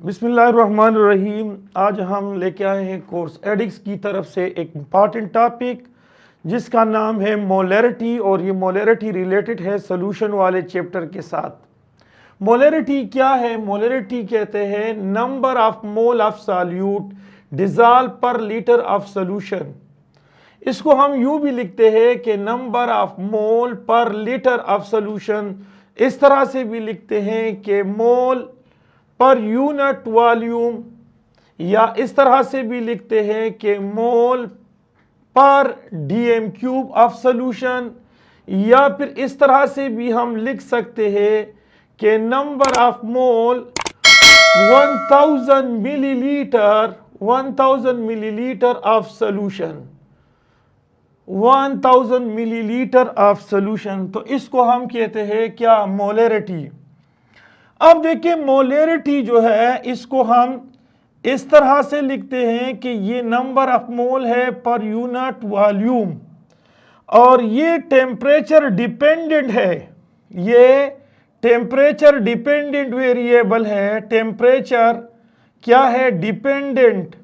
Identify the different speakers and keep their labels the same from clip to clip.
Speaker 1: बिस्मिल्लाहिर्रहमानिर्रहीम। आज हम लेके आए हैं कोर्स एडिक्स की तरफ से एक इम्पॉर्टेंट टॉपिक जिसका नाम है मोलैरिटी, और ये मोलैरिटी रिलेटेड है सोल्यूशन वाले चैप्टर के साथ। मोलैरिटी क्या है? मोलैरिटी कहते हैं number of mole of solute dissolve पर लीटर ऑफ सोल्यूशन। इसको हम यूं भी लिखते हैं कि नंबर ऑफ मोल पर लीटर ऑफ सोल्यूशन। इस तरह से भी लिखते हैं कि मोल पर यूनिट वॉल्यूम, या इस तरह से भी लिखते हैं कि मोल पर डीएम क्यूब ऑफ सोल्यूशन, या फिर इस तरह से भी हम लिख सकते हैं कि number of mole 1000 millilitre of solution, 1000 millilitre of solution. तो इसको हम कहते हैं क्या? मोलैरिटी। अब देखिए मोलैरिटी जो है इसको हम इस तरह से लिखते हैं कि ये नंबर ऑफ मोल है पर यूनिट वॉल्यूम, और ये टेम्परेचर डिपेंडेंट है। ये टेम्परेचर डिपेंडेंट वेरिएबल है। टेम्परेचर क्या है? डिपेंडेंट।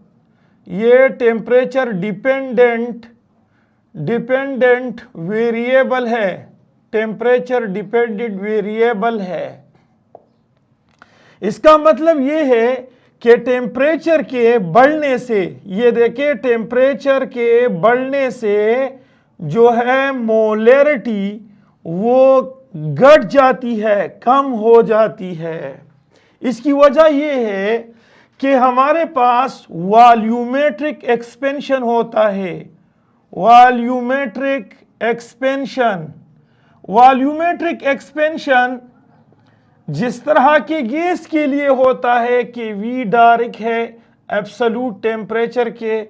Speaker 1: ये टेम्परेचर डिपेंडेंट वेरिएबल है। टेम्परेचर डिपेंडेंट वेरिएबल है। इसका मतलब ये है कि टेम्परेचर के बढ़ने से, ये देखिए टेम्परेचर के बढ़ने से जो है मोलैरिटी वो घट जाती है, कम हो जाती है। इसकी वजह ये है कि हमारे पास वॉल्यूमेट्रिक एक्सपेंशन होता है। वॉल्यूमेट्रिक एक्सपेंशन जिस तरह के गैस के लिए होता है कि V डायरेक्ट है एब्सोल्यूट टेम्परेचर के,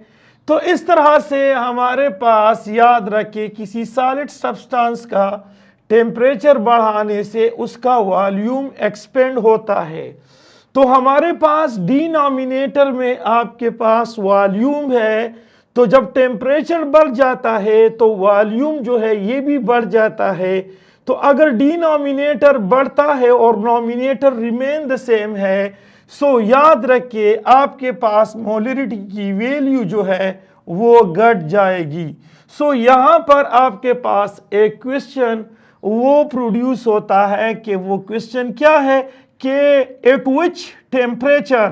Speaker 1: तो इस तरह से हमारे पास याद रखें किसी सॉलिड सब्सटेंस का टेम्परेचर बढ़ाने से उसका वॉल्यूम एक्सपेंड होता है। तो हमारे पास डिनोमिनेटर में आपके पास वॉल्यूम है, तो जब टेम्परेचर बढ़ जाता है तो वॉल्यूम जो है ये भी बढ़ जाता है। तो अगर डिनोमिनेटर बढ़ता है और नोमिनेटर रिमेन द सेम है, सो याद रखिए आपके पास मोलैरिटी की वैल्यू जो है वो घट जाएगी। सो यहाँ पर आपके पास एक क्वेश्चन वो प्रोड्यूस होता है कि वो क्वेश्चन क्या है कि eight which temperature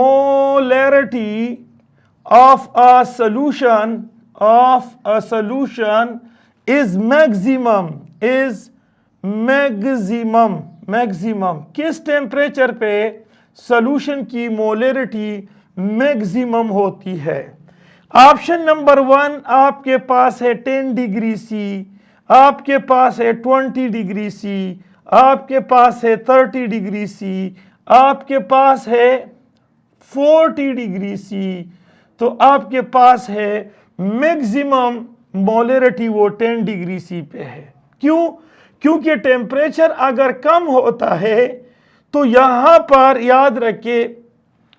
Speaker 1: molarity of a solution is maximum किस टेम्परेचर पे सोल्यूशन की मोलैरिटी मैक्सिमम होती है? ऑप्शन नंबर 1 आपके पास है 10 डिग्री सी, आपके पास है 20 डिग्री सी, आपके पास है 30 डिग्री सी, आपके पास है 40 डिग्री सी। तो आपके पास है मैक्सिमम मोलैरिटी वो 10 डिग्री सी पे है। क्यों? क्योंकि टेम्परेचर अगर कम होता है तो यहाँ पर याद रखे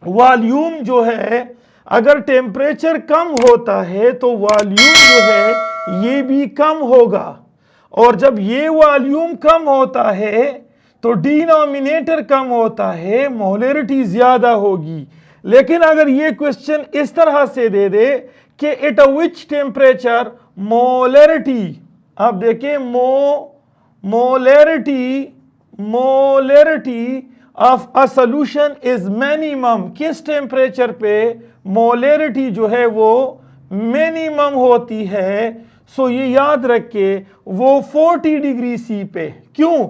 Speaker 1: वॉल्यूम जो है, अगर टेम्परेचर कम होता है तो वॉल्यूम जो है ये भी कम होगा, और जब ये वॉल्यूम कम होता है तो डिनोमिनेटर कम होता है, मोलैरिटी ज्यादा होगी। लेकिन अगर ये क्वेश्चन इस तरह से दे दे कि at a which temperature molarity, आप देखिए molarity of a solution is minimum, किस टेम्परेचर पे मोलैरिटी जो है वो मिनिमम होती है? सो ये याद रखे वो 40 डिग्री सी पे। क्यों?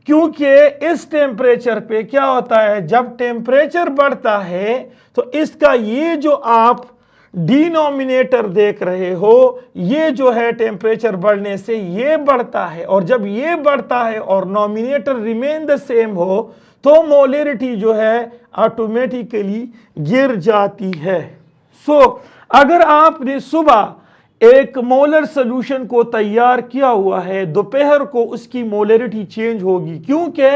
Speaker 1: क्योंकि इस टेम्परेचर पे क्या होता है, जब टेम्परेचर बढ़ता है तो इसका ये जो आप डिनोमिनेटर देख रहे हो, ये जो है टेम्परेचर बढ़ने से ये बढ़ता है, और जब ये बढ़ता है और नोमिनेटर रिमेन द सेम हो तो मोलैरिटी जो है ऑटोमेटिकली गिर जाती है। सो अगर आपने सुबह एक मोलर सोल्यूशन को तैयार किया हुआ है, दोपहर को उसकी मोलैरिटी चेंज होगी, क्योंकि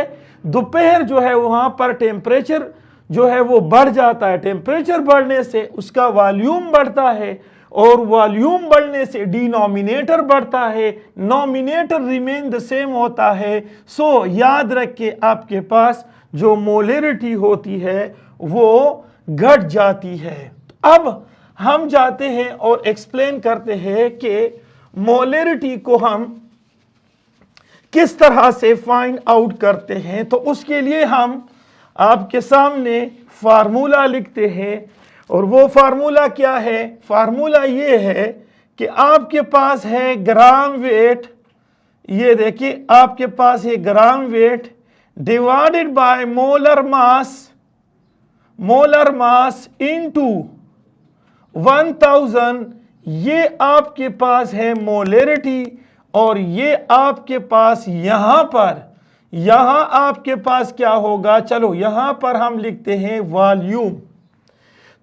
Speaker 1: दोपहर जो है वहां पर टेम्परेचर जो है वो बढ़ जाता है। टेम्परेचर बढ़ने से उसका वॉल्यूम बढ़ता है, और वॉल्यूम बढ़ने से डिनोमिनेटर बढ़ता है, नोमिनेटर रिमेन द सेम होता है। सो याद रख आपके पास जो मोलरिटी होती है वो घट जाती है। अब हम जाते हैं और एक्सप्लेन करते हैं कि मोलरिटी को हम किस तरह से फाइंड आउट करते हैं। तो उसके लिए हम आपके सामने फार्मूला लिखते हैं, और वो फार्मूला क्या है? फार्मूला ये है कि आपके पास है ग्राम वेट, ये देखिए आपके पास है gram weight divided by molar mass into 1000, ये आपके पास है मोलरिटी, और ये आपके पास यहां आपके पास क्या होगा? चलो यहां पर हम लिखते हैं वॉल्यूम।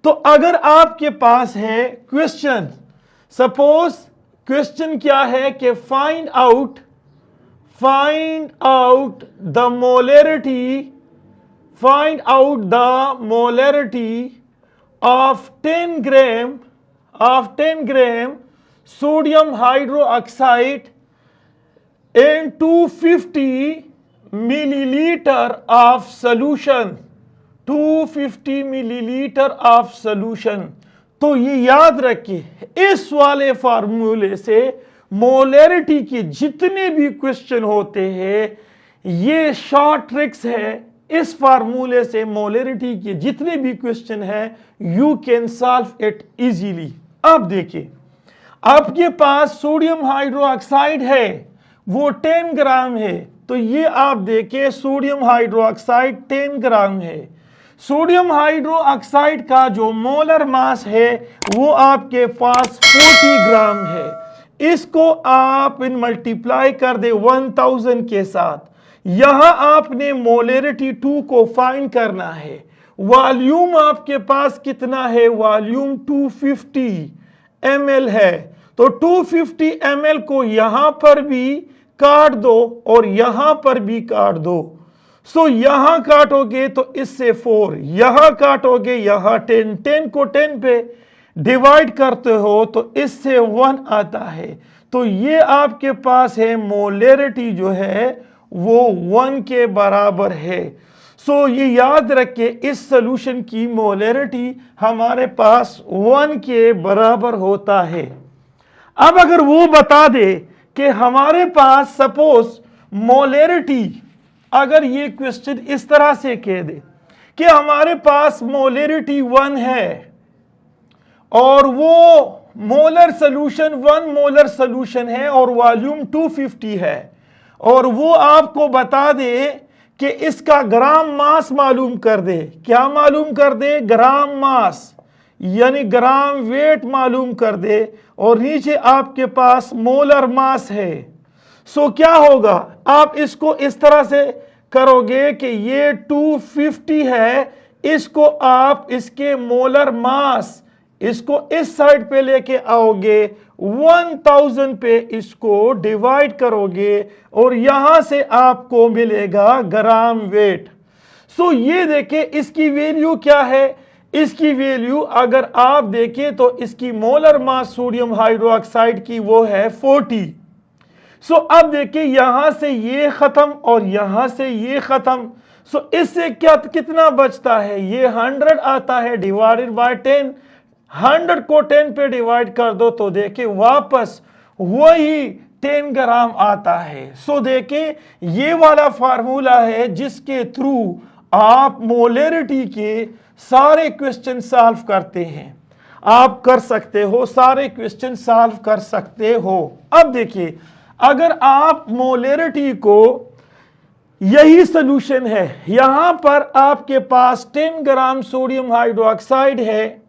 Speaker 1: तो अगर आपके पास है क्वेश्चन, सपोज क्वेश्चन क्या है कि find out the molarity of 10 gram sodium hydroxide in 250 milliliter of solution, 250 milliliter of solution। तो ये याद रखिए इस वाले फार्मूले से मोलरिटी के जितने भी क्वेश्चन होते हैं, ये शॉर्ट ट्रिक्स है। इस फार्मूले से मोलरिटी के जितने भी क्वेश्चन है you can solve it easily. अब देखिए आपके पास सोडियम हाइड्रोक्साइड है, वो 10 ग्राम है। तो ये आप देखिए सोडियम हाइड्रोक्साइड 10 ग्राम है। सोडियम हाइड्रोक्साइड का जो मोलर मास है वो आपके पास 40 ग्राम है। इसको आप इन मल्टीप्लाई कर दे 1000 के साथ। यहां आपने मोलरिटी 2 को फाइंड करना है। वॉल्यूम आपके पास कितना है? वॉल्यूम 250 ml है। तो 250 ml को यहां पर भी काट दो और यहां पर भी काट दो। सो यहां काटोगे तो इससे 4, यहां काटोगे यहां 10, 10 को 10 पे डिवाइड करते हो तो इससे 1 आता है। तो ये आपके पास है मोलरिटी जो है वो 1 के बराबर है। सो ये याद रखिए इस सॉल्यूशन की मोलरिटी हमारे पास 1 के बराबर होता है। अब अगर वो बता दे कि हमारे पास सपोज मोलरिटी, अगर ये क्वेश्चन इस तरह से कह दे कि हमारे पास मोलरिटी 1 है और वो मोलर सॉल्यूशन 1 मोलर सॉल्यूशन है और वॉल्यूम 250 है, और वो आपको बता दे कि इसका ग्राम मास मालूम कर दे। क्या मालूम कर दे? ग्राम मास, यानी ग्राम वेट मालूम कर दे, और नीचे आपके पास मोलर मास है। सो क्या होगा? आप इसको इस तरह से करोगे कि ये 250 है, इसको आप इसके मोलर मास इसको इस साइड पे लेके आओगे, 1000 पे इसको डिवाइड करोगे और यहां से आपको मिलेगा ग्राम वेट। सो ये देखें इसकी वैल्यू क्या है? इसकी वैल्यू अगर आप देखें तो इसकी मोलर मास सोडियम हाइड्रोक्साइड की वो है 40। सो अब देखिए यहां से ये खत्म और यहां से ये खत्म। सो इससे क्या कितना बचता है? ये 100 आता है डिवाइडेड बाय 10। 100 को 10 पे डिवाइड कर दो तो देखिए वापस वही 10 ग्राम आता है। सो देखिए ये वाला फार्मूला है जिसके थ्रू आप मोलरिटी के सारे क्वेश्चन सॉल्व करते हैं। आप कर सकते हो, सारे क्वेश्चन सॉल्व कर सकते हो। अब देखिए अगर आप मोलरिटी को, यही सॉल्यूशन है, यहां पर आपके पास 10 ग्राम सोडियम हाइड्रोक्साइड है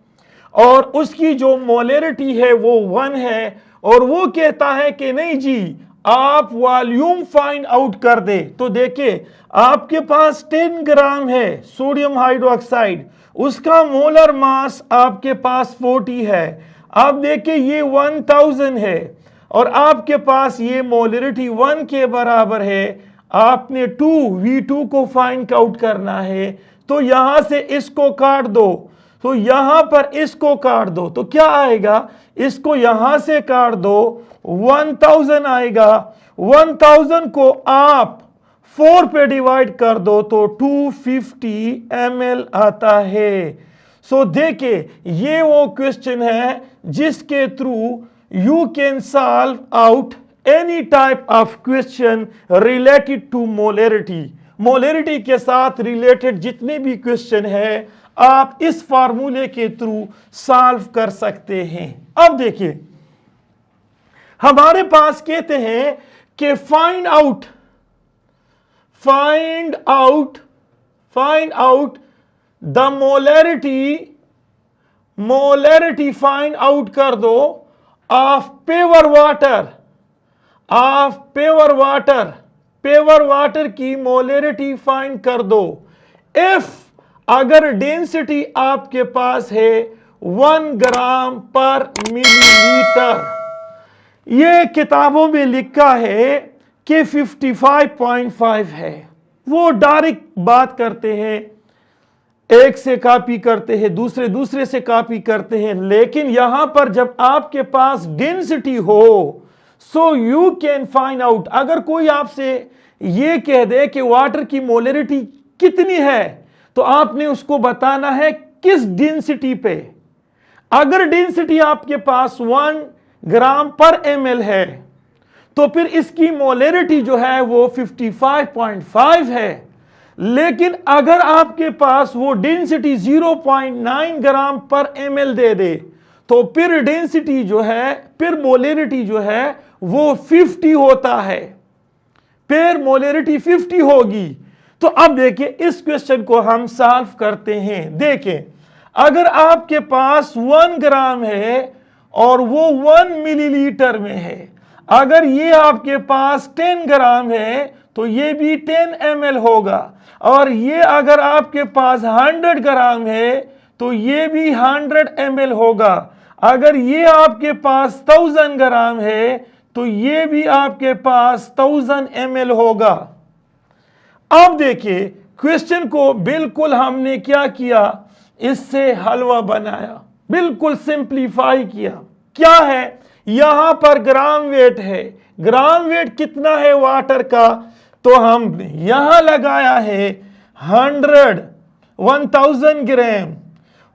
Speaker 1: और उसकी जो मोलरिटी है वो 1 है, और वो कहता है कि नहीं जी आप वॉल्यूम फाइंड आउट कर दे। तो देखिए आपके पास 10 ग्राम है सोडियम हाइड्रोक्साइड, उसका मोलर मास आपके पास 40 है। अब देखिए ये 1000 है और आपके पास ये मोलरिटी 1 के बराबर है। आपने V2 को फाइंड आउट करना है, तो यहां से इसको काट दो। तो यहां पर इसको काट दो तो क्या आएगा, इसको यहां से काट दो 1000 आएगा। 1000 को आप 4 पे डिवाइड कर दो तो 250 ml आता है। सो देखिए ये वो क्वेश्चन है जिसके through you can solve out any type of question related to molarity. Molarity के साथ रिलेटेड जितने भी क्वेश्चन है आप इस फार्मूले के थ्रू सॉल्व कर सकते हैं। अब देखिए हमारे पास कहते हैं कि find out the molarity find out कर दो ऑफ प्योर वाटर की मोलरिटी फाइंड कर दो। इफ अगर डेंसिटी आपके पास है 1 ग्राम पर मिलीलीटर, ये किताबों में लिखा है कि 55.5 है, वो डायरेक्ट बात करते हैं, एक से कॉपी करते हैं, दूसरे से कॉपी करते हैं, लेकिन यहां पर जब आपके पास डेंसिटी हो so you can find out. अगर कोई आपसे ये कह दे कि वाटर की मोलरिटी कितनी है तो आपने उसको बताना है किस डेंसिटी पे। अगर डेंसिटी आपके पास 1 ग्राम पर ml है तो फिर इसकी मोलरिटी जो है वो 55.5 है। लेकिन अगर आपके पास वो डेंसिटी 0.9 ग्राम पर ml दे दे तो फिर डेंसिटी जो है, फिर मोलरिटी जो है वो 50 होता है, फिर मोलरिटी 50 होगी। तो अब देखिए इस क्वेश्चन को हम सॉल्व करते हैं। देखें अगर आपके पास 1 ग्राम है और वो 1 मिलीलीटर में है, अगर ये आपके पास 10 ग्राम है तो ये भी 10 ml होगा, और ये अगर आपके पास 100 ग्राम है तो ये भी 100 ml होगा। अगर ये आपके पास 1000 ग्राम है तो ये भी आपके पास 1000 ml होगा। अब देखिए क्वेश्चन को बिल्कुल हमने क्या किया, इससे हलवा बनाया, बिल्कुल सिंपलीफाई किया। क्या है, यहां पर ग्राम वेट है, ग्राम वेट कितना है वाटर का, तो हम यहां लगाया है 1000 ग्राम।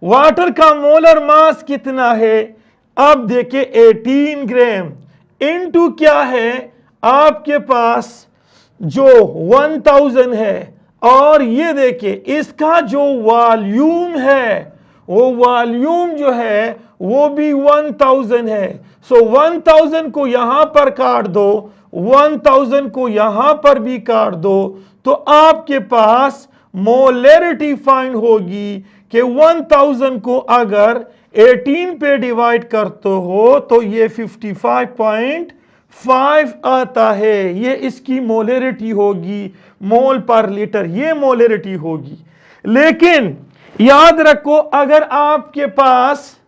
Speaker 1: वाटर का मोलर मास कितना है, अब देखिए 18 ग्राम इनटू क्या है आपके पास जो 1000 है, और ये देखिए इसका जो वॉल्यूम है, वो वॉल्यूम जो है वो भी 1000 है। सो 1000 को यहां पर काट दो, 1000 को यहां पर भी काट दो, तो आपके पास मोलरिटी फाइंड होगी कि 1000 को अगर 18 पे डिवाइड करते हो तो ये 55.5 आता है। ये इसकी मोलरिटी होगी, मोल पर लीटर ये मोलरिटी होगी। लेकिन याद रखो अगर आपके पास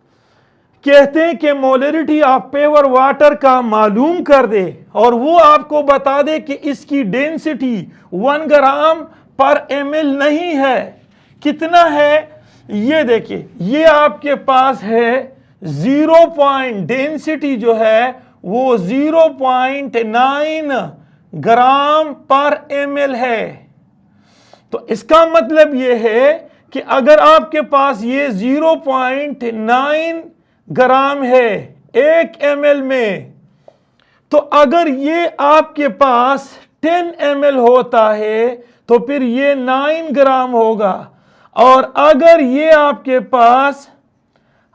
Speaker 1: कहते हैं कि मोलरिटी आप प्योर वाटर का मालूम कर दे और वो आपको बता दे कि इसकी डेंसिटी 1 ग्राम पर ml नहीं है, कितना है, ये देखिए ये आपके पास है 0 डेंसिटी जो है वो 0.9 ग्राम पर ml है। तो इसका मतलब ये है कि अगर आपके पास ये 0.9 ग्राम है 1 ml में, तो अगर ये आपके पास 10 ml होता है तो फिर ये 9 ग्राम होगा, और अगर ये आपके पास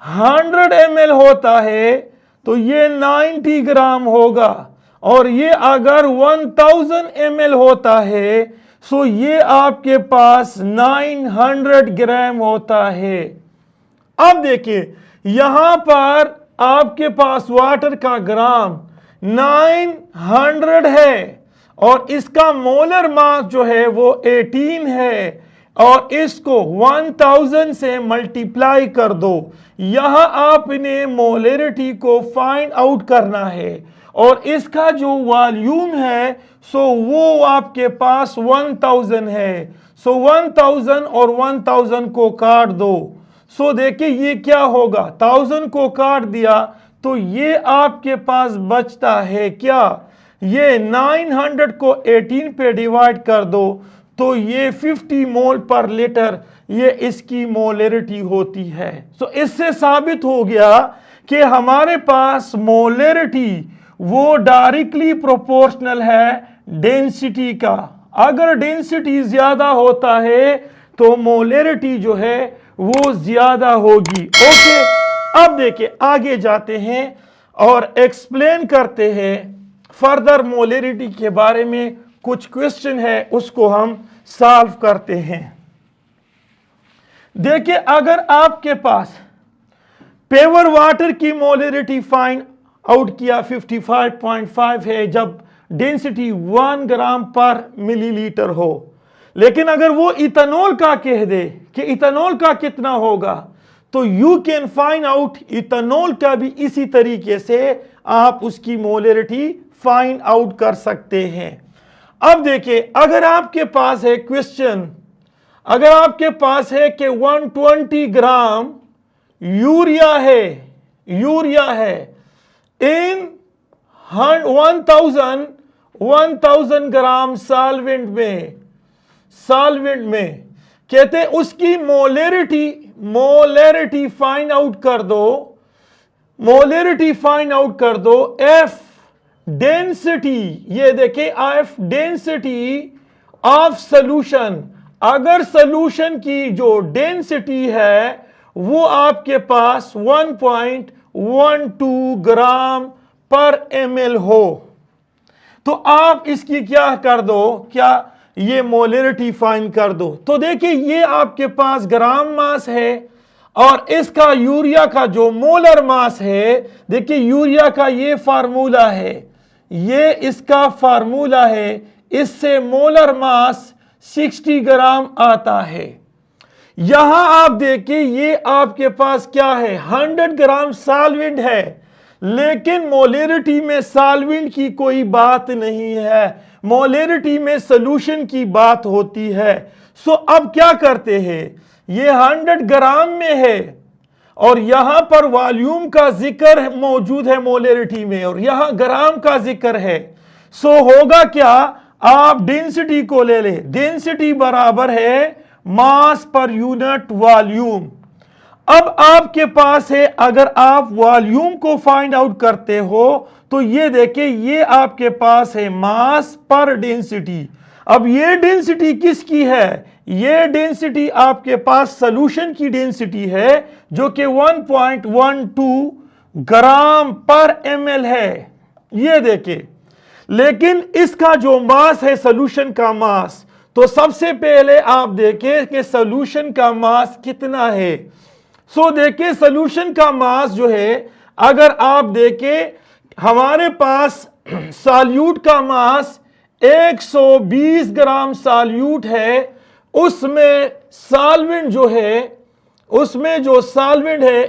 Speaker 1: 100 ml होता है तो ये 90 ग्राम होगा, और ये अगर 1000 ml होता है सो ये आपके पास 900 ग्राम होता है। अब देखिए यहां पर आपके पास वाटर का ग्राम 900 है और इसका मोलर मास जो है वो 18 है, और इसको 1000 से मल्टीप्लाई कर दो। यहां आपने मोलरिटी को फाइंड आउट करना है, और इसका जो वॉल्यूम है सो वो आपके पास 1000 है। सो 1000 और 1000 को काट दो सो देखिए ये क्या होगा, 1000 को काट दिया तो ये आपके पास बचता है क्या, ये 900 को 18 पे डिवाइड कर दो तो ये 50 मोल पर लीटर ये इसकी मोलरिटी होती है। सो इससे साबित हो गया कि हमारे पास मोलरिटी वो डायरेक्टली प्रोपोर्शनल है डेंसिटी का। अगर डेंसिटी ज्यादा होता है तो मोलरिटी जो है वो ज्यादा होगी। ओके, अब देखिए आगे जाते हैं और एक्सप्लेन करते हैं फर्दर मोलरिटी के बारे में। कुछ क्वेश्चन है उसको हम सॉल्व करते हैं। देखिए अगर आपके पास पेवर वाटर की मोलरिटी फाइंड आउट किया 55.5 है जब डेंसिटी 1 ग्राम पर मिलीलीटर हो, लेकिन अगर वो इथेनॉल का कह दे कि इथेनॉल का कितना होगा तो you can find out ethanol का भी इसी तरीके से आप उसकी मोलरिटी फाइंड आउट कर सकते हैं। अब देखिए अगर आपके पास है क्वेश्चन, अगर आपके पास है कि 120 ग्राम यूरिया है इन 1000 ग्राम सॉल्वेंट में कहते उसकी मोलरिटी फाइंड आउट कर दो एफ डेंसिटी, ये देखें एफ डेंसिटी ऑफ सॉल्यूशन। अगर सॉल्यूशन की जो डेंसिटी है वो आपके पास 1.12 ग्राम पर ml हो तो आप इसकी क्या कर दो, क्या ये मोलरिटी फाइंड कर दो। तो देखिए ये आपके पास ग्राम मास है और इसका यूरिया का जो मोलर मास है, देखिए यूरिया का ये फार्मूला है, ये इसका फार्मूला है, इससे मोलर मास 60 ग्राम आता है। यहां आप देखिए ये आपके पास क्या है 100 ग्राम सॉल्वेंट है, लेकिन मोलरिटी में सॉल्वेंट की कोई बात नहीं है, मोलरिटी में सॉल्यूशन की बात होती है। सो अब क्या करते हैं, ये 100 ग्राम में है और यहां पर वॉल्यूम का जिक्र मौजूद है मोलरिटी में और यहां ग्राम का जिक्र है। सो होगा क्या, आप डेंसिटी को ले ले, डेंसिटी बराबर है मास पर यूनिट वॉल्यूम। अब आपके पास है, अगर आप वॉल्यूम को फाइंड आउट करते हो तो ये देखिए ये आपके पास है मास पर डेंसिटी। अब ये डेंसिटी किसकी है, ये डेंसिटी आपके पास सॉल्यूशन की डेंसिटी है जो कि 1.12 ग्राम पर ml है, ये देखिए। लेकिन इसका जो मास है सॉल्यूशन का मास, तो सबसे पहले आप देखें कि सॉल्यूशन का मास कितना है। सो देखिए सॉल्यूशन का मास जो है, अगर आप देखें हमारे पास सॉल्यूट का मास 120 ग्राम सॉल्यूट है, उसमें सॉल्वेंट जो है, उसमें जो सॉल्वेंट है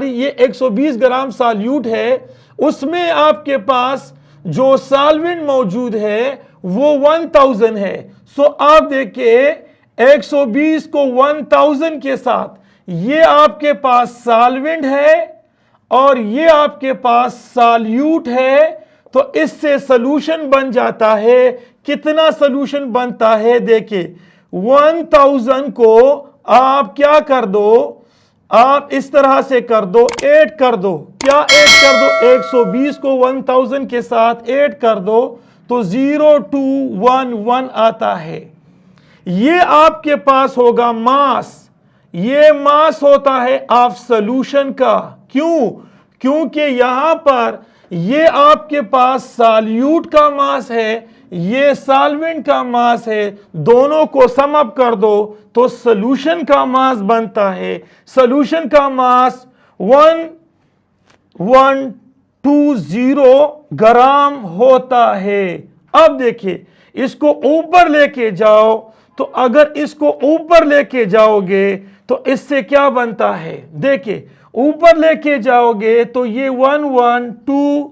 Speaker 1: ये 120 ग्राम सॉल्यूट है, उसमें आपके पास जो सॉल्वेंट मौजूद है वो 1000 है। सो आप देखिए 120 को 1000 के साथ ये आपके पास सॉल्वेंट है और ये आपके पास सॉल्यूट है, तो इससे सॉल्यूशन बन जाता है। कितना सॉल्यूशन बनता है, देखिए 1000 को आप क्या कर दो, आप इस तरह से कर दो, ऐड कर दो, क्या ऐड कर दो, 120 को 1000 के साथ ऐड कर दो तो 0211 आता है। ये आपके पास होगा मास, ये मास होता है ऑफ सॉल्यूशन का। क्यों, क्योंकि यहां पर ये आपके पास सॉल्यूट का मास है, ये सॉल्वेंट का मास है, दोनों को सम अप कर दो तो सॉल्यूशन का मास बनता है। सॉल्यूशन का मास 1120 ग्राम होता है। अब देखिए इसको ऊपर लेके जाओ, तो अगर इसको ऊपर लेके जाओगे तो इससे क्या बनता है, देखिए ऊपर लेके जाओगे तो ये 112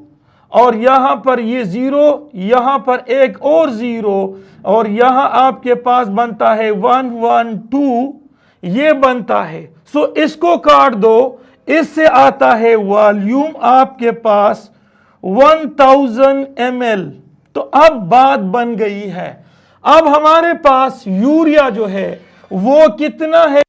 Speaker 1: और यहां पर ये 0, यहां पर एक और 0 और यहां आपके पास बनता है 112, ये बनता है। सो इसको काट दो, इससे आता है वॉल्यूम आपके पास 1000 ml। तो अब बात बन गई है। अब हमारे पास यूरिया जो है वो कितना है?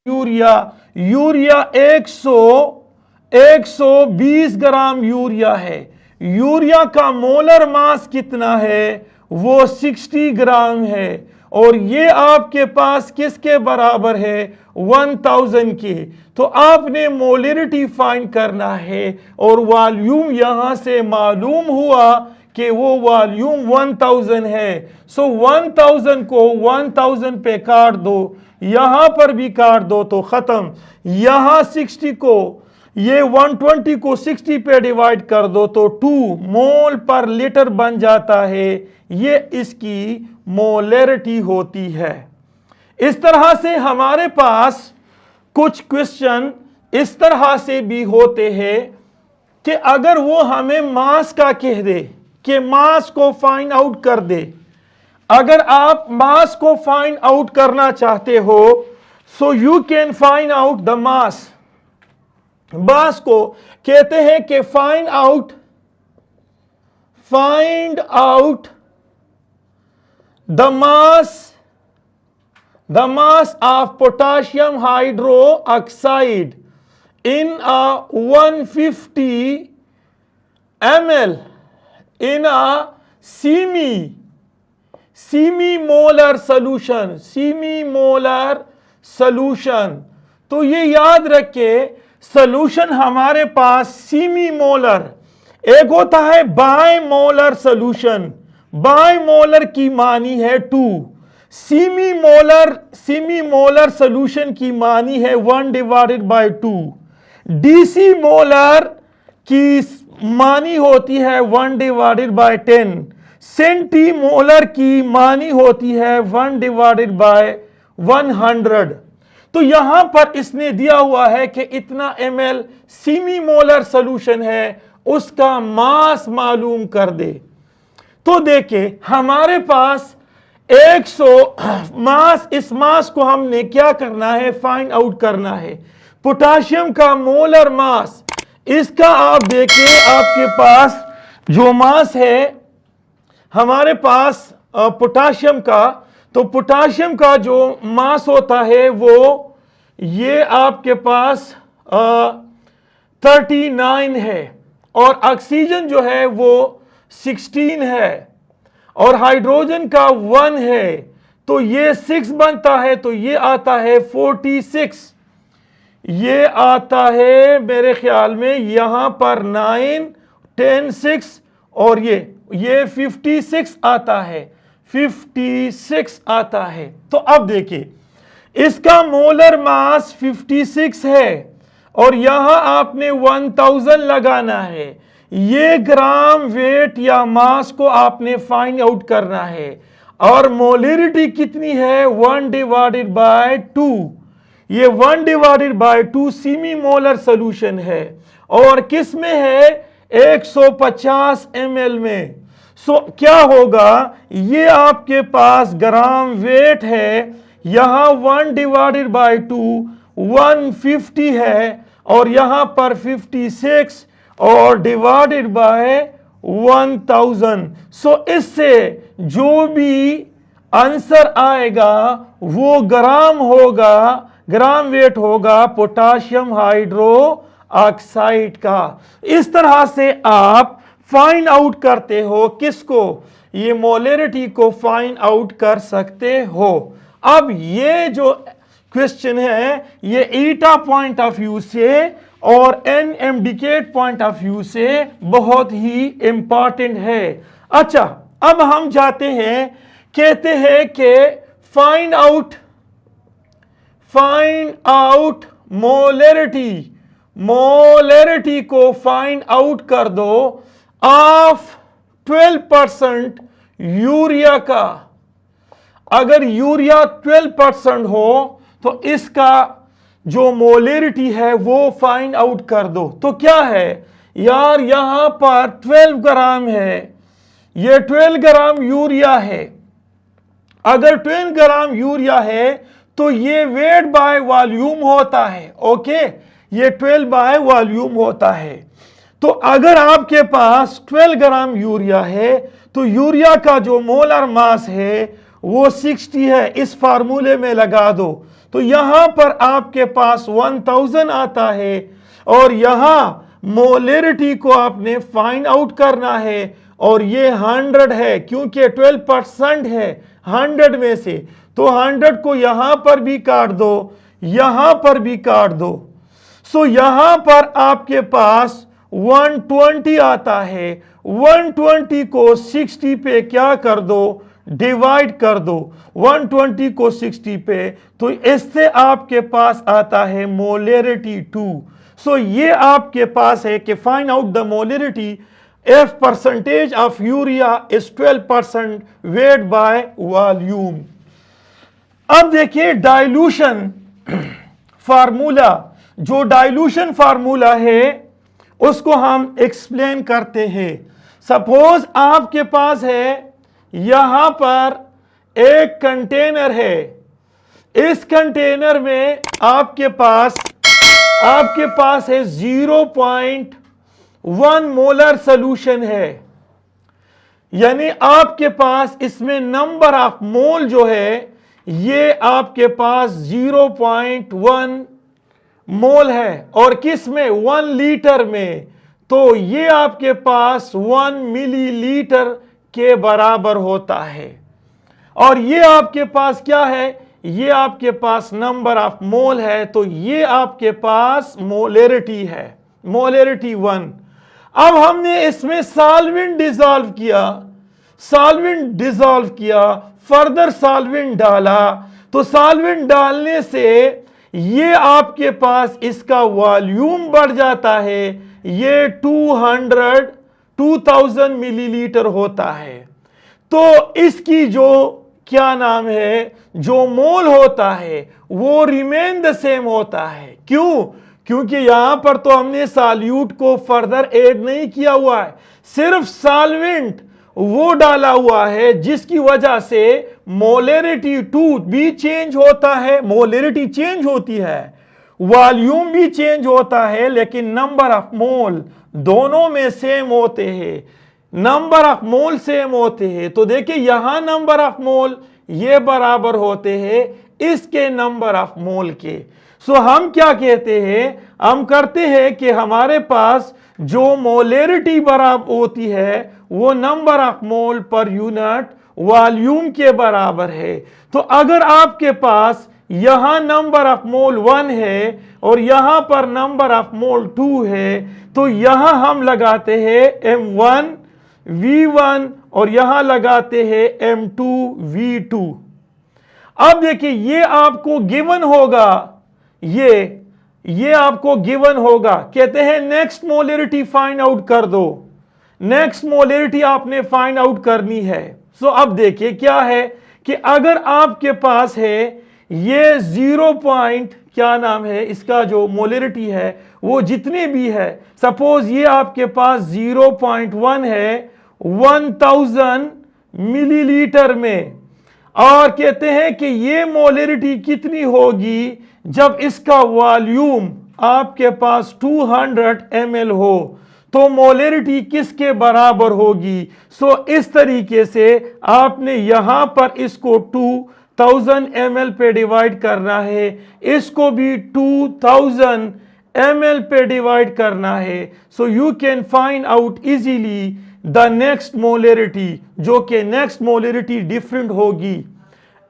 Speaker 1: यूरिया 120 ग्राम यूरिया है। यूरिया का मोलर मास कितना है? वो 60 ग्राम है। और ये आपके पास किसके बराबर है? 1000 के। तो आपने मोलरिटी फाइंड करना है और वॉल्यूम यहां से मालूम हुआ कि वो वॉल्यूम 1000 है। सो 1000 को 1000 पे काट दो, यहां पर भी काट दो तो खत्म। यहां 60 को, ये 120 को 60 पे डिवाइड कर दो तो 2 मोल पर लीटर बन जाता है। ये इसकी मोलरिटी होती है। इस तरह से हमारे पास कुछ क्वेश्चन इस तरह से भी होते हैं कि अगर वो हमें मास का कह दे कि मास को फाइंड आउट कर दे। अगर आप मास को फाइंड आउट करना चाहते हो so you can find out the mass. Mass को कहते हैं कि find out the mass of potassium hydroxide in a 150 ml in a semi-molar solution। तो ये याद रखे, सॉल्यूशन हमारे पास सीमी मोलर, एक होता है बायमोलर सॉल्यूशन। बायमोलर की मानी है 2, सीमी मोलर सॉल्यूशन की मानी है 1/2। डीसी मोलर की मानी होती है 1/10। सेंटीमोलर की मानी होती है 1/100। तो यहां पर इसने दिया हुआ है कि इतना ml सीमी मोलर सॉल्यूशन है, उसका मास मालूम कर दे। तो देखिए हमारे पास 100 मास, इस मास को हमने क्या करना है? फाइंड आउट करना है। पोटाशियम का मोलर मास, इसका आप देखिए आपके पास जो मास है हमारे पास पोटाशियम का, तो पोटाशियम का जो मास होता है वो ये आपके पास 39 है और ऑक्सीजन जो है वो 16 है और हाइड्रोजन का 1 है, तो ये 6 बनता है। तो ये आता है 46, ये आता है मेरे ख्याल में यहां पर 9 10 6 और ये 56 आता है, 56 आता है। तो अब देखिए इसका मोलर मास 56 है और यहां आपने 1000 लगाना है। ये ग्राम वेट या मास को आपने फाइंड आउट करना है और मोलरिटी कितनी है? 1/2। ये 1/2 सीमी मोलर सॉल्यूशन है और किस में है? 150 ml में। सो क्या होगा? ये आपके पास ग्राम वेट है, यहां 1/2 150 है और यहां पर 56 और डिवाइडेड बाय 1000। सो इससे जो भी आंसर आएगा वो ग्राम होगा, ग्राम वेट होगा पोटाशियम हाइड्रो ऑक्साइड का। इस तरह से आप फाइंड आउट करते हो किसको? ये मोलरिटी को फाइंड आउट कर सकते हो। अब ये जो क्वेश्चन है ये ईटा पॉइंट ऑफ व्यू से और NMDicate पॉइंट ऑफ व्यू से बहुत ही इंपॉर्टेंट है। अच्छा, अब हम जाते हैं, कहते हैं कि फाइंड आउट मोलरिटी को फाइंड आउट कर दो ऑफ 12% यूरिया का। अगर यूरिया 12% हो तो इसका जो मोलरिटी है वो फाइंड आउट कर दो। तो क्या है यार, यहां पर 12 ग्राम है, ये 12 ग्राम यूरिया है। अगर 12 ग्राम यूरिया है तो ये वेट बाय वॉल्यूम होता है। ओके, ये 12 बाय वॉल्यूम होता है। तो अगर आपके पास 12 ग्राम यूरिया है तो यूरिया का जो मोलर मास है वो 60 है। इस फार्मूले में लगा दो तो यहां पर आपके पास 1000 आता है और यहां मोलरिटी को आपने फाइंड आउट करना है और ये 100 है क्योंकि 12% है 100 में से, तो 100 को यहां पर भी काट दो, यहां पर भी काट दो। सो यहां पर आपके पास 120 आता है। 120 को 60 पे क्या कर दो, डिवाइड कर दो 120 को 60 पे, तो इससे आपके पास आता है मोलरिटी 2। सो ये आपके पास है कि find out the molarity if percentage of urea is 12% weight by volume. अब देखिए डाइल्यूशन फार्मूला, जो डाइल्यूशन फार्मूला है उसको हम एक्सप्लेन करते हैं। सपोज आपके पास है यहां पर एक कंटेनर है, इस कंटेनर में आपके पास है 0.1 मोलर सोल्यूशन है, यानी आपके पास इसमें नंबर ऑफ मोल जो है ये आपके पास 0.1 मोल है और किस में, 1 लीटर में, तो ये आपके पास 1 मिलीलीटर के बराबर होता है। और ये आपके पास क्या है, ये आपके पास नंबर ऑफ मोल है, तो ये आपके पास मोलरिटी है, मोलरिटी 1। अब हमने इसमें सॉल्वेंट डिसॉल्व किया, फर्दर सॉल्वेंट डाला, तो सॉल्वेंट डालने से ये आपके पास इसका वॉल्यूम बढ़ जाता है, ये 2000 मिलीलीटर होता है। तो इसकी जो क्या नाम है, जो मोल होता है वो रिमेन द सेम होता है। क्यों? क्योंकि यहां पर तो हमने सॉल्यूट को फर्दर ऐड नहीं किया हुआ है, सिर्फ सॉल्वेंट वो डाला हुआ है, जिसकी वजह से मोलरिटी 2 भी चेंज होता है, मोलरिटी चेंज होती है, वॉल्यूम भी चेंज होता है, लेकिन नंबर ऑफ मोल दोनों में सेम होते हैं, नंबर ऑफ मोल सेम होते हैं। तो देखिए यहां नंबर ऑफ मोल ये बराबर होते हैं इसके नंबर ऑफ मोल के। सो हम क्या कहते हैं, हम करते हैं कि हमारे पास जो मोलरिटी बराबर होती है वो number of mole per unit volume के बराबर है। तो अगर आपके पास यहां नंबर ऑफ मोल 1 है और यहां पर नंबर ऑफ मोल 2 है, तो यहां हम लगाते हैं M1 V1 और यहां लगाते हैं M2 V2। अब देखिए ये आपको गिवन होगा, ये आपको गिवन होगा, कहते हैं नेक्स्ट मोलरिटी फाइंड आउट कर दो, नेक्स्ट मोलरिटी आपने फाइंड आउट करनी है। सो अब देखिए क्या है कि अगर आपके पास है ये 0 पॉइंट क्या नाम है इसका जो मोलरिटी है वो जितने भी है, सपोज ये आपके पास 0.1 है 1000 मिलीलीटर में, और कहते हैं कि ये मोलरिटी कितनी होगी जब इसका वॉल्यूम आपके पास 200 ml हो, तो मोलरिटी किसके बराबर होगी। सो इस तरीके से आपने यहां पर इसको 2000 ml पे डिवाइड करना है, इसको भी 2000 ml पे डिवाइड करना है। सो you can find out easily the next molarity, जो कि नेक्स्ट मोलरिटी डिफरेंट होगी,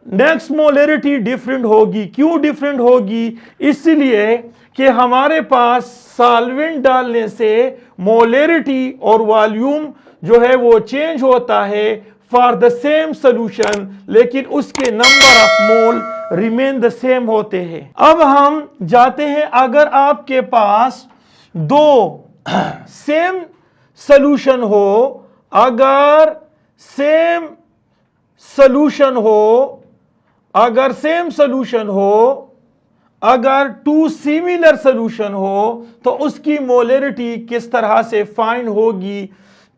Speaker 1: नेक्स्ट मोलरिटी डिफरेंट होगी। क्यों डिफरेंट होगी? इसलिए कि हमारे पास सॉल्वेंट डालने से मोलरिटी और वॉल्यूम जो है वो चेंज होता है फॉर द सेम सॉल्यूशन, लेकिन उसके number of mole remain the same होते हैं। अब हम जाते हैं, अगर आपके पास दो सेम सॉल्यूशन हो, अगर सेम सॉल्यूशन हो, अगर सेम सॉल्यूशन हो, अगर 2 सिमिलर सॉल्यूशन हो, तो उसकी मोलरिटी किस तरह से फाइंड होगी।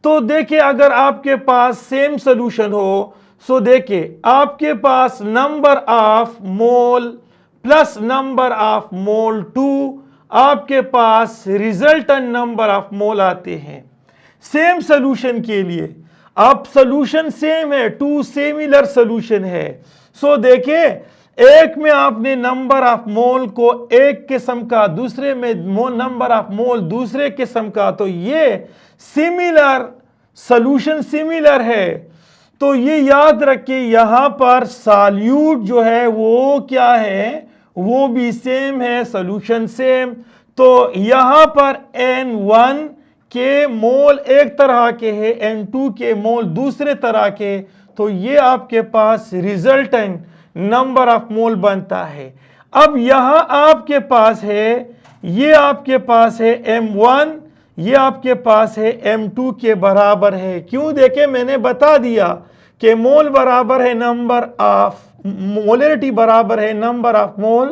Speaker 1: तो देखिए अगर आपके पास सेम सॉल्यूशन हो, सो देखिए आपके पास number of mole plus number of mole 2, आपके पास रिजल्टेंट नंबर ऑफ मोल आते हैं। सेम सोल्यूशन के लिए अब सोल्यूशन सेम है, 2 सिमिलर सोल्यूशन है। सो देखें, एक में आपने नंबर ऑफ मोल को एक किस्म का, दूसरे में नंबर ऑफ मोल दूसरे किस्म का, तो ये सिमिलर सोल्यूशन सिमिलर है। तो ये याद रखिए, यहां पर सॉल्यूट जो है वो क्या है, वो भी सेम है, सोल्यूशन सेम। तो यहां पर N1 के मोल एक तरह के हैं, N2 के मोल दूसरे तरह के, तो ये आपके पास रिजल्टेंट नंबर ऑफ मोल बनता है। अब यहां आपके पास है, ये आपके पास है M1, ये आपके पास है M2 के बराबर है। क्यों? देखें, मैंने बता दिया कि मोल बराबर है नंबर ऑफ, मोलरिटी बराबर है number of mole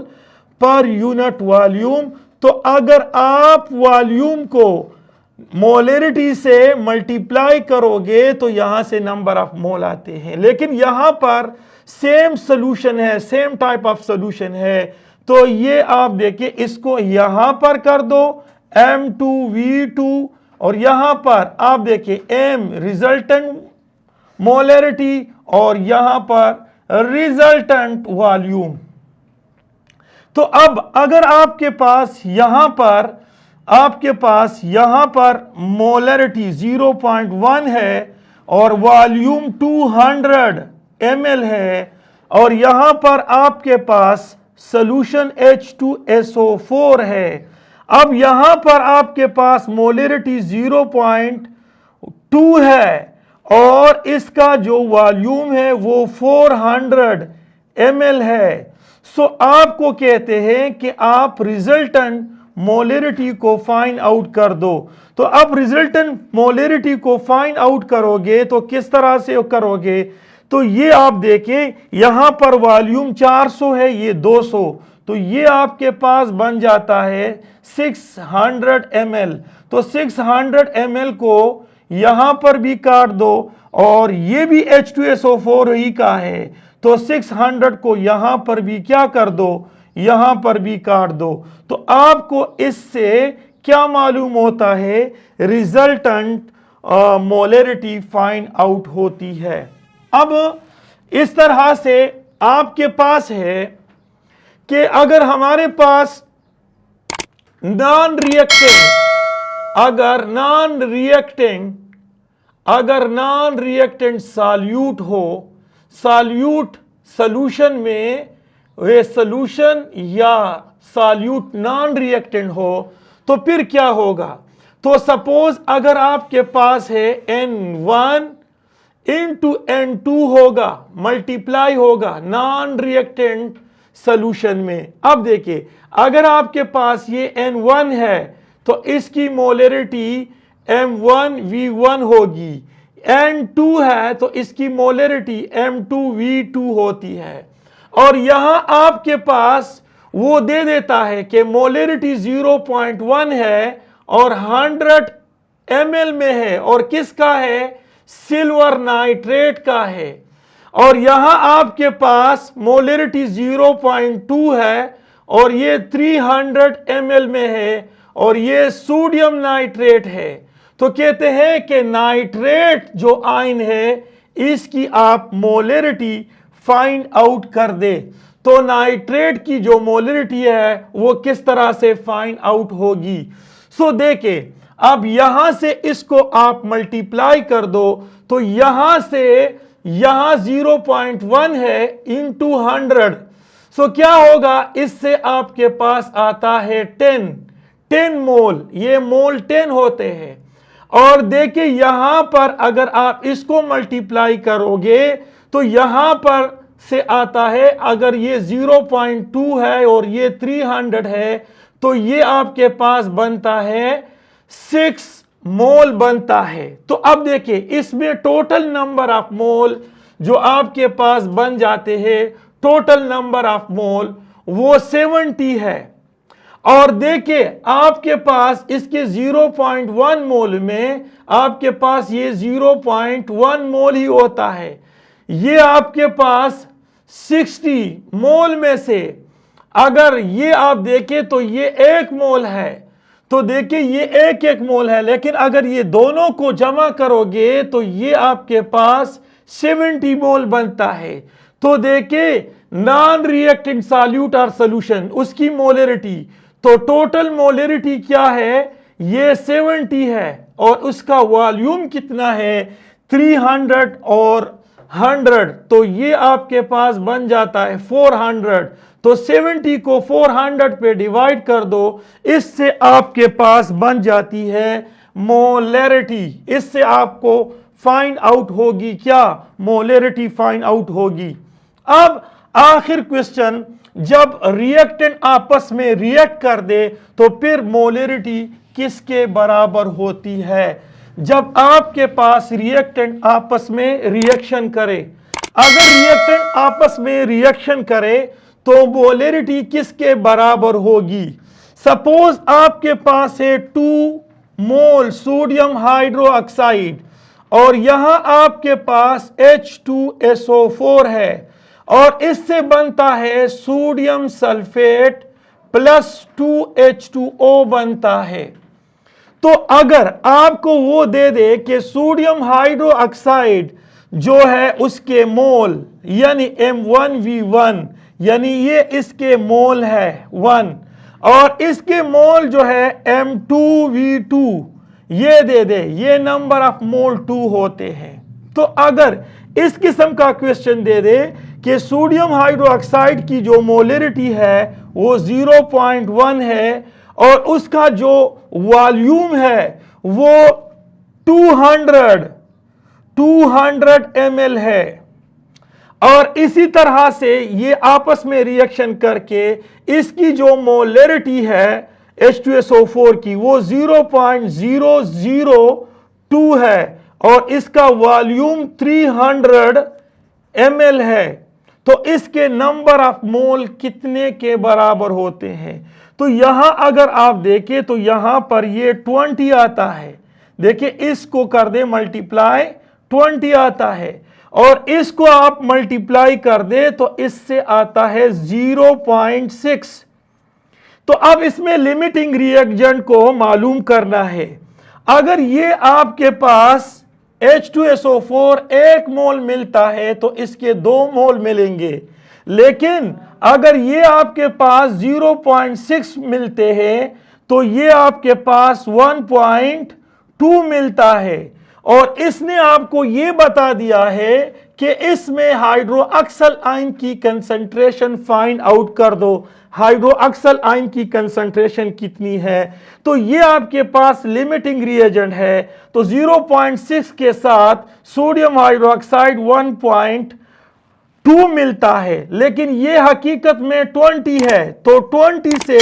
Speaker 1: per unit volume. तो अगर आप वॉल्यूम को मोलरिटी से मल्टीप्लाई करोगे तो यहां से नंबर ऑफ मोल आते हैं। लेकिन यहां पर सेम सोल्यूशन है, सेम टाइप ऑफ सोल्यूशन है, तो ये आप देखिए, इसको यहां पर कर दो M2V2, और यहां पर आप देखिए M रिजल्टेंट मोलरिटी और यहां पर रिजल्टेंट वॉल्यूम। तो अब अगर आपके पास यहां पर मोलरिटी 0.1 है और वॉल्यूम 200 ml है, और यहां पर आपके पास सोल्यूशन H2SO4 है। अब यहां पर आपके पास मोलरिटी 0.2 है और इसका जो वॉल्यूम है वो 400 ml है। सो आपको कहते हैं कि आप रिजल्टेंट मोलरिटी को फाइंड आउट कर दो। तो अब रिजल्टेंट मोलरिटी को फाइंड आउट करोगे तो किस तरह से करोगे? तो ये आप देखें, यहां पर वॉल्यूम 400 है, ये 200, तो ये आपके पास बन जाता है 600 ml। तो 600 ml को यहां पर भी काट दो, और ये भी H2SO4 ही का है, तो 600 को यहां पर भी क्या कर दो, यहां पर भी काट दो। तो आपको इससे क्या मालूम होता है? रिजल्टेंट मोलरिटी फाइंड आउट होती है। अब इस तरह से आपके पास है कि अगर हमारे पास नॉन रिएक्टेंट सॉल्यूट हो, सॉल्यूट सोल्यूशन में वे सोल्यूशन या सॉल्यूट नॉन रिएक्टेंट हो, तो फिर क्या होगा? तो सपोज अगर आपके पास है N1 इंटू N2 होगा, मल्टीप्लाई होगा नॉन रिएक्टेंट सोल्यूशन में। अब देखिए, अगर आपके पास ये N1 है तो इसकी मोलरिटी M1V1 होगी, N2 है तो इसकी मोलरिटी M2V2 होती है। और यहां आपके पास वो दे देता है कि मोलरिटी 0.1 है और 100 ml में है, और किसका है? सिल्वर नाइट्रेट का है। और यहां आपके पास मोलरिटी 0.2 है और ये 300 ml में है, और ये सोडियम नाइट्रेट है। तो कहते हैं कि नाइट्रेट जो आयन है इसकी आप मोलरिटी फाइंड आउट कर दे। तो नाइट्रेट की जो मोलरिटी है वो किस तरह से फाइंड आउट होगी? सो देखे, अब यहां से इसको आप मल्टीप्लाई कर दो, तो यहां से यहां 0.1 है इंटू 100, सो क्या होगा? इससे आपके पास आता है 10 मोल, ये मोल 10 होते हैं। और देखिए यहां पर अगर आप इसको मल्टीप्लाई करोगे तो यहां पर से आता है, अगर ये 0.2 है और ये 300 है, तो ये आपके पास बनता है 6 मोल बनता है। तो अब देखिए, इसमें टोटल नंबर ऑफ मोल जो आपके पास बन जाते हैं, टोटल नंबर ऑफ मोल वो 70 है। और देखिए आपके पास इसके 0.1 मोल में आपके पास ये 0.1 मोल ही होता है। ये आपके पास 60 मोल में से अगर ये आप देखें तो ये 1 मोल है, तो देखिए ये 1 मोल है, लेकिन अगर ये दोनों को जमा करोगे तो ये आपके पास 70 मोल बनता है। तो देखिए नॉन रिएक्टेंट सॉल्यूट और सॉल्यूशन उसकी मोलरिटी, तो टोटल मोलरिटी क्या है, ये 70 है और उसका वॉल्यूम कितना है 300 और 100, तो ये आपके पास बन जाता है 400। तो 70 को 400 पे डिवाइड कर दो, इससे आपके पास बन जाती है मोलरिटी। इससे आपको फाइंड आउट होगी क्या, मोलरिटी फाइंड आउट होगी। अब आखिर क्वेश्चन, जब रिएक्टेंट आपस में रिएक्ट कर दे तो फिर मोलरिटी किसके बराबर होती है। जब आपके पास रिएक्टेंट आपस में रिएक्शन करे, अगर रिएक्टेंट आपस में रिएक्शन करे तो मोलरिटी किसके बराबर होगी। सपोज आपके पास है 2 मोल सोडियम हाइड्रोक्साइड और यहां आपके पास H2SO4 है और इससे बनता है सोडियम सल्फेट प्लस 2H2O बनता है। तो अगर आपको वो दे दे कि सोडियम हाइड्रोक्साइड जो है उसके मोल यानी M1V1, यानी ये इसके मोल है 1 और इसके मोल जो है M2V2 ये दे दे, ये नंबर ऑफ मोल 2 होते हैं। तो अगर इस किस्म का क्वेश्चन दे दे कि सोडियम हाइड्रोक्साइड की जो मोलरिटी है वो 0.1 है और उसका जो वॉल्यूम है वो 200 ml है, और इसी तरह से ये आपस में रिएक्शन करके इसकी जो मोलरिटी है H2SO4 की वो 0.002 है और इसका वॉल्यूम 300 ml है। तो इसके नंबर ऑफ मोल कितने के बराबर होते हैं। तो यहां अगर आप देखें तो यहां पर ये 20 आता है, देखिए इसको कर दे मल्टीप्लाई 20 आता है और इसको आप मल्टीप्लाई कर दे तो इससे आता है 0.6। तो अब इसमें लिमिटिंग रिएक्टेंट को मालूम करना है। अगर ये आपके पास H2SO4 1 मोल मिलता है तो इसके 2 मोल मिलेंगे, लेकिन अगर ये आपके पास 0.6 मिलते हैं तो ये आपके पास 1.2 मिलता है। और इसने आपको ये बता दिया है कि इसमें हाइड्रोक्सल आयन की कंसंट्रेशन फाइंड आउट कर दो, हाइड्रोक्सल आयन की कंसंट्रेशन कितनी है। तो ये आपके पास लिमिटिंग रिएजेंट है। तो 0.6 के साथ सोडियम हाइड्रोक्साइड 1.2 मिलता है, लेकिन ये हकीकत में 20 है, तो 20 से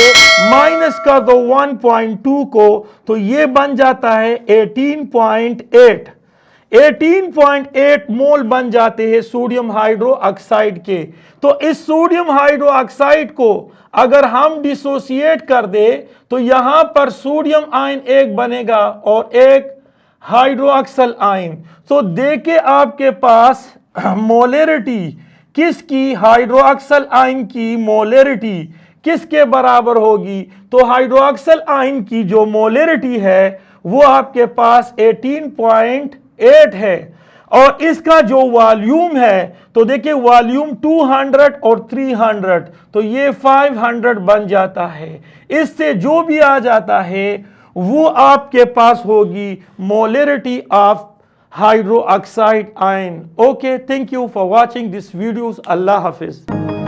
Speaker 1: माइनस कर दो 1.2 को तो ये बन जाता है 18.8 मोल बन जाते हैं सोडियम हाइड्रोक्साइड के। तो इस सोडियम हाइड्रोक्साइड को अगर हम डिसोसिएट कर दे तो यहां पर सोडियम आयन एक बनेगा और एक हाइड्रोक्सल आयन। तो देखे आपके पास मोलरिटी किसकी, हाइड्रोक्सल आयन की मोलरिटी किसके बराबर होगी। तो हाइड्रोक्सल आयन की जो मोलरिटी है वो आपके पास 18.8 है और इसका जो वॉल्यूम है तो देखिए वॉल्यूम 200 और 300, तो ये 500 बन जाता है। इससे जो भी आ जाता है वो आपके पास होगी molarity of hydroxide ion. Okay, thank you for watching this videos. Allah Hafiz.